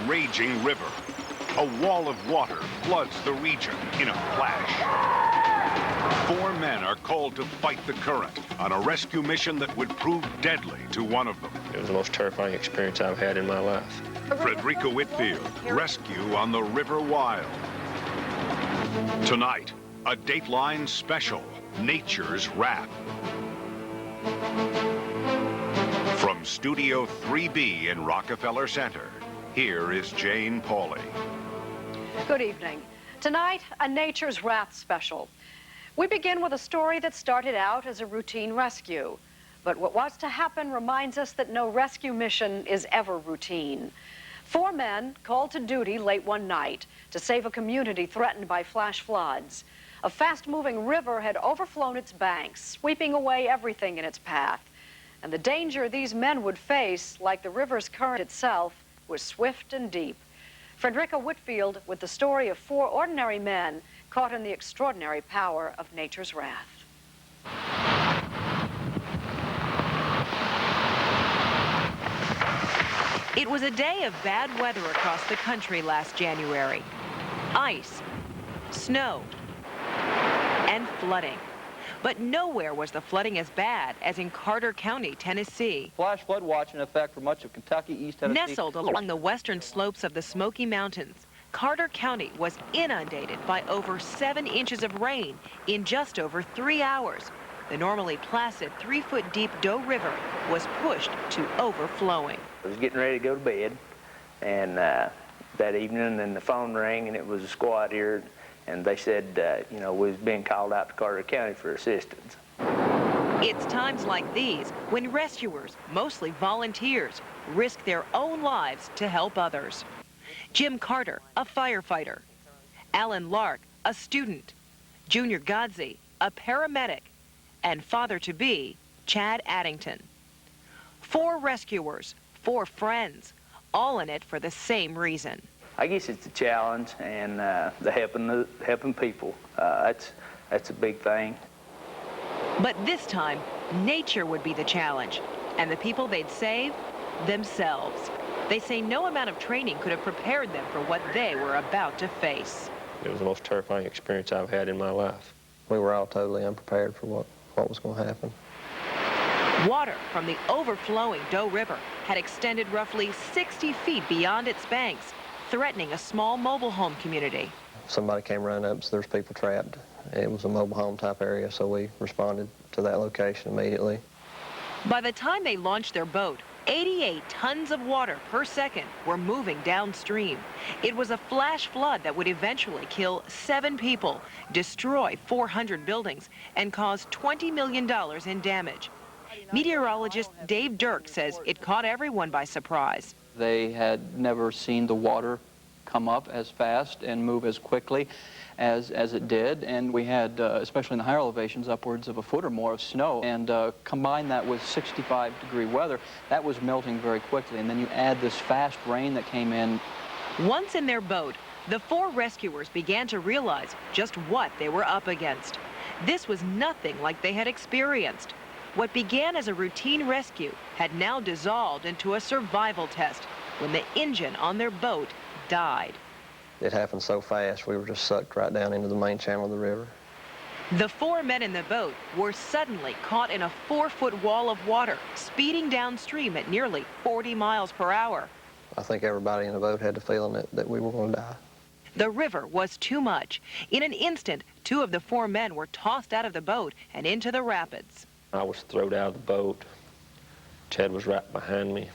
raging river. A wall of water floods the region in a flash. 4 men are called to fight the current on a rescue mission that would prove deadly to one of them. It was the most terrifying experience I've had in my life. Frederica Whitfield, rescue on the River Wild. Tonight, a Dateline special, Nature's Wrath. From Studio 3B in Rockefeller Center, here is Jane Pauley. Good evening. Tonight, a Nature's Wrath special. We begin with a story that started out as a routine rescue. But what was to happen reminds us that no rescue mission is ever routine. 4 men called to duty late one night to save a community threatened by flash floods. A fast-moving river had overflown its banks, sweeping away everything in its path. And the danger these men would face, like the river's current itself, was swift and deep. Frederica Whitfield with the story of 4 ordinary men caught in the extraordinary power of nature's wrath. It was a day of bad weather across the country last January. Ice, snow, and flooding. But nowhere was the flooding as bad as in Carter County, Tennessee. Flash flood watch in effect for much of Kentucky, East Tennessee. Nestled along the western slopes of the Smoky Mountains, Carter County was inundated by over 7 inches of rain in just over 3 hours. The normally placid 3-foot-deep Doe River was pushed to overflowing. I was getting ready to go to bed, and that evening, and the phone rang, and it was a squad here, and they said, you know, we was being called out to Carter County for assistance. It's times like these when rescuers, mostly volunteers, risk their own lives to help others. Jim Carter, a firefighter. Alan Lark, a student. Junior Godsey, a paramedic. And father-to-be, Chad Addington. 4 rescuers, 4 friends, all in it for the same reason. I guess it's a challenge, and the helping people. That's a big thing. But this time, nature would be the challenge, and the people they'd save, themselves. They say no amount of training could have prepared them for what they were about to face. It was the most terrifying experience I've had in my life. We were all totally unprepared for what was going to happen. Water from the overflowing Doe River had extended roughly 60 feet beyond its banks, threatening a small mobile home community. Somebody came running up, so there's people trapped. It was a mobile home type area, so we responded to that location immediately. By the time they launched their boat, 88 tons of water per second were moving downstream. It was a flash flood that would eventually kill 7 people, destroy 400 buildings, and cause $20 million in damage. Meteorologist Dave Dirk says it caught everyone by surprise. They had never seen the water come up as fast and move as quickly as it did, and we had, especially in the higher elevations, upwards of a foot or more of snow, and combine that with 65-degree weather, that was melting very quickly, and then you add this fast rain that came in. Once in their boat, the 4 rescuers began to realize just what they were up against. This was nothing like they had experienced. What began as a routine rescue had now dissolved into a survival test when the engine on their boat died. It happened so fast, we were just sucked right down into the main channel of the river. The 4 men in the boat were suddenly caught in a 4-foot wall of water, speeding downstream at nearly 40 miles per hour. I think everybody in the boat had the feeling that we were going to die. The river was too much. In an instant, 2 of the 4 men were tossed out of the boat and into the rapids. I was thrown out of the boat. Chad was right behind me.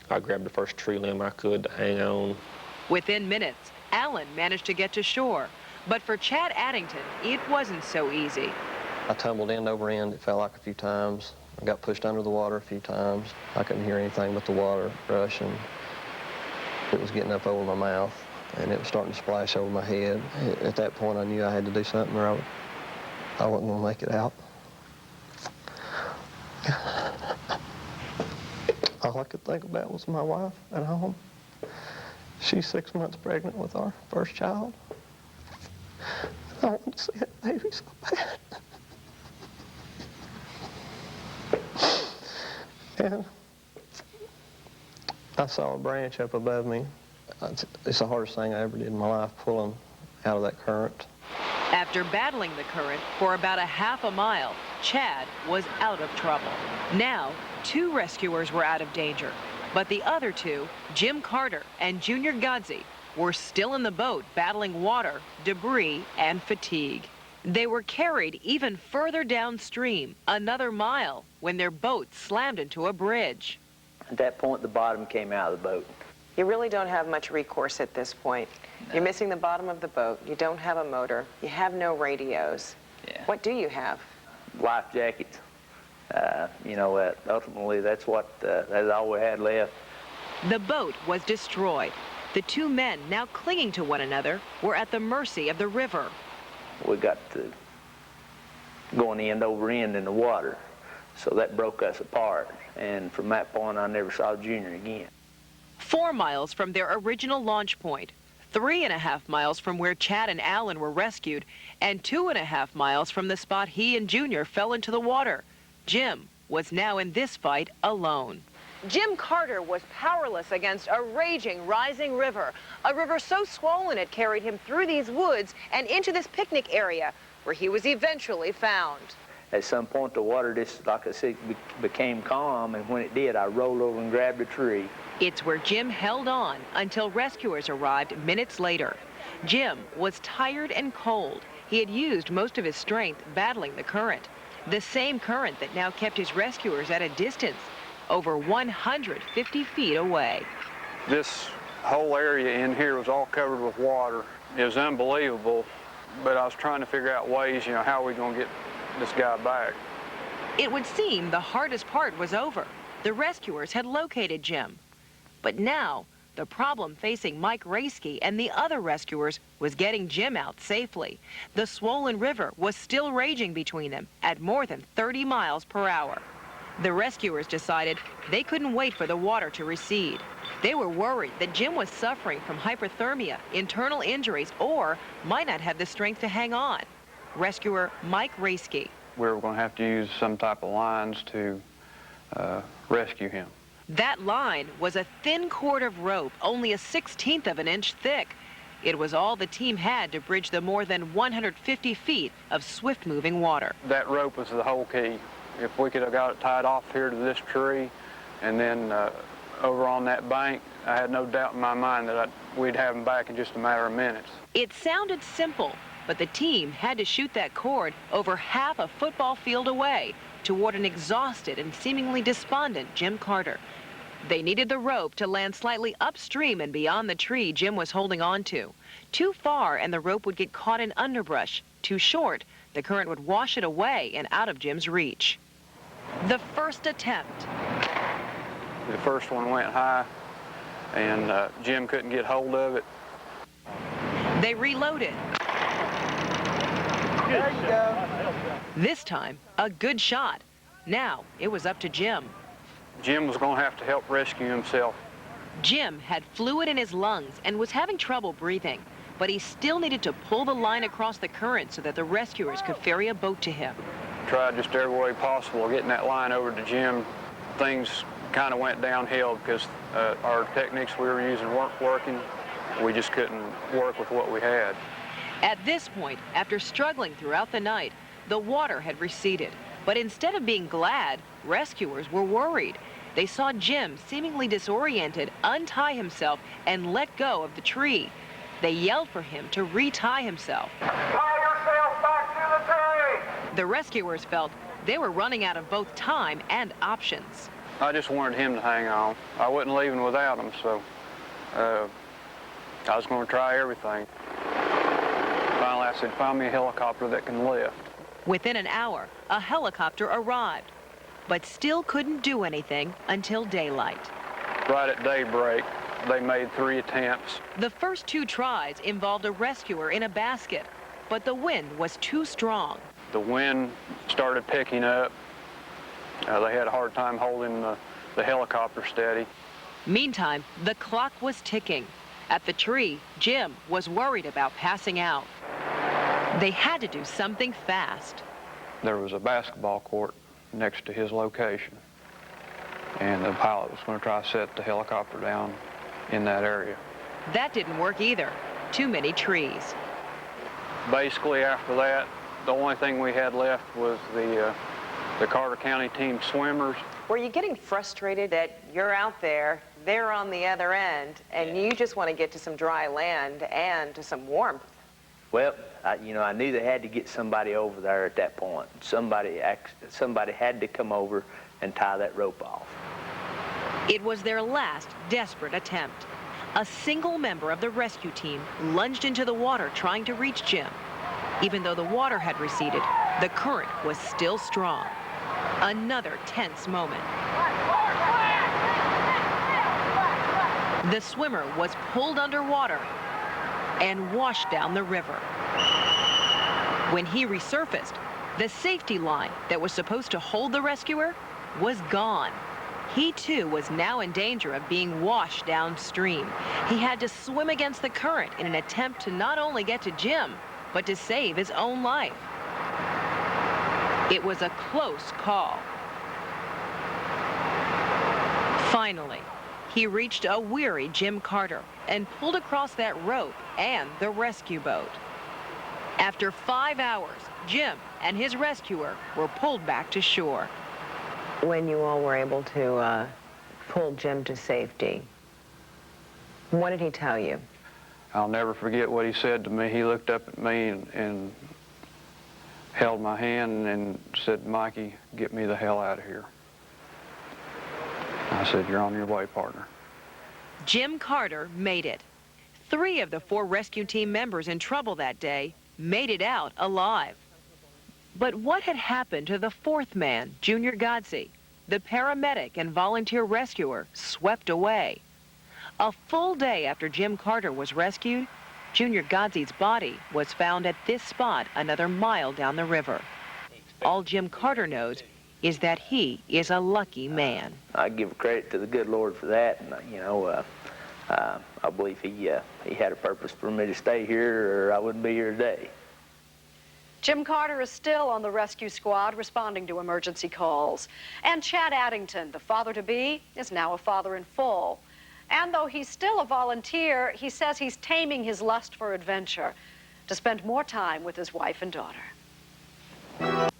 I grabbed the first tree limb I could to hang on. Within minutes, Alan managed to get to shore. But for Chad Addington, it wasn't so easy. I tumbled end over end. It felt like a few times. I got pushed under the water a few times. I couldn't hear anything but the water rushing. It was getting up over my mouth, and it was starting to splash over my head. At that point, I knew I had to do something or I wasn't going to make it out. All I could think about was my wife at home. She's 6 months pregnant with our first child. I want to see that baby so bad. And I saw a branch up above me. It's the hardest thing I ever did in my life, pulling out of that current. After battling the current for about a half a mile, Chad was out of trouble. Now, 2 rescuers were out of danger, but the other 2, Jim Carter and Junior Godsey, were still in the boat battling water, debris, and fatigue. They were carried even further downstream, another mile, when their boat slammed into a bridge. At that point, the bottom came out of the boat. You really don't have much recourse at this point. No. You're missing the bottom of the boat. You don't have a motor. You have no radios. Yeah. What do you have? Life jackets. You know, ultimately, that's all we had left. The boat was destroyed. The 2 men, now clinging to one another, were at the mercy of the river. We got to going end over end in the water, so that broke us apart. And from that point, I never saw Junior again. 4 miles from their original launch point, 3.5 miles from where Chad and Alan were rescued, and 2.5 miles from the spot he and Junior fell into the water. Jim was now in this fight alone. Jim Carter was powerless against a raging, rising river, a river so swollen it carried him through these woods and into this picnic area, where he was eventually found. At some point, the water just, like I said, became calm, and when it did, I rolled over and grabbed a tree. It's where Jim held on until rescuers arrived minutes later. Jim was tired and cold. He had used most of his strength battling the current, the same current that now kept his rescuers at a distance, over 150 feet away. This whole area in here was all covered with water. It was unbelievable, but I was trying to figure out ways, how are we going to get this guy back? It would seem the hardest part was over. The rescuers had located Jim. But now, the problem facing Mike Raskey and the other rescuers was getting Jim out safely. The swollen river was still raging between them at more than 30 miles per hour. The rescuers decided they couldn't wait for the water to recede. They were worried that Jim was suffering from hypothermia, internal injuries, or might not have the strength to hang on. Rescuer Mike Raskey. We were going to have to use some type of lines to rescue him. That line was a thin cord of rope, only a 1/16 of an inch thick. It was all the team had to bridge the more than 150 feet of swift-moving water. That rope was the whole key. If we could have got it tied off here to this tree and then over on that bank, I had no doubt in my mind that we'd have him back in just a matter of minutes. It sounded simple, but the team had to shoot that cord over half a football field away toward an exhausted and seemingly despondent Jim Carter. They needed the rope to land slightly upstream and beyond the tree Jim was holding on to. Too far and the rope would get caught in underbrush. Too short, the current would wash it away and out of Jim's reach. The first attempt. The first one went high, and Jim couldn't get hold of it. They reloaded. There you go. This time, a good shot. Now, it was up to Jim. Jim was going to have to help rescue himself. Jim had fluid in his lungs and was having trouble breathing, but he still needed to pull the line across the current so that the rescuers could ferry a boat to him. Tried just every way possible getting that line over to Jim. Things kind of went downhill because our techniques we were using weren't working. We just couldn't work with what we had. At this point, after struggling throughout the night, the water had receded. But instead of being glad, rescuers were worried. They saw Jim, seemingly disoriented, untie himself and let go of the tree. They yelled for him to retie himself. Tie yourself back to the tree! The rescuers felt they were running out of both time and options. I just wanted him to hang on. I wasn't leaving without him, so I was going to try everything. Finally, I said, find me a helicopter that can lift. Within an hour, a helicopter arrived, but still couldn't do anything until daylight. Right at daybreak, they made 3 attempts. The first 2 tries involved a rescuer in a basket, but the wind was too strong. The wind started picking up. They had a hard time holding the helicopter steady. Meantime, the clock was ticking. At the tree, Jim was worried about passing out. They had to do something fast. There was a basketball court next to his location, and the pilot was going to try to set the helicopter down in that area. That didn't work either. Too many trees. Basically, after that, the only thing we had left was the Carter County team swimmers. Were you getting frustrated that you're out there, they're on the other end, and you just want to get to some dry land and to some warmth? Well, I knew they had to get somebody over there at that point. Somebody had to come over and tie that rope off. It was their last desperate attempt. A single member of the rescue team lunged into the water trying to reach Jim. Even though the water had receded, the current was still strong. Another tense moment. The swimmer was pulled underwater and washed down the river. When he resurfaced, the safety line that was supposed to hold the rescuer was gone. He too was now in danger of being washed downstream. He had to swim against the current in an attempt to not only get to Jim, but to save his own life. It was a close call. Finally, he reached a weary Jim Carter and pulled across that rope and the rescue boat. After 5 hours, Jim and his rescuer were pulled back to shore. When you all were able to pull Jim to safety, what did he tell you? I'll never forget what he said to me. He looked up at me and held my hand and said, "Mikey, get me the hell out of here." I said, "You're on your way, partner." Jim Carter made it. 3 of the 4 rescue team members in trouble that day made it out alive. But what had happened to the 4th man, Junior Godsey, the paramedic and volunteer rescuer, swept away? A full day after Jim Carter was rescued, Junior Godsey's body was found at this spot another mile down the river. All Jim Carter knows is that he is a lucky man. I give credit to the good Lord for that, and I believe he had a purpose for me to stay here, or I wouldn't be here today. Jim Carter is still on the rescue squad responding to emergency calls. And Chad Addington, the father-to-be, is now a father in full. And though he's still a volunteer, he says he's taming his lust for adventure to spend more time with his wife and daughter.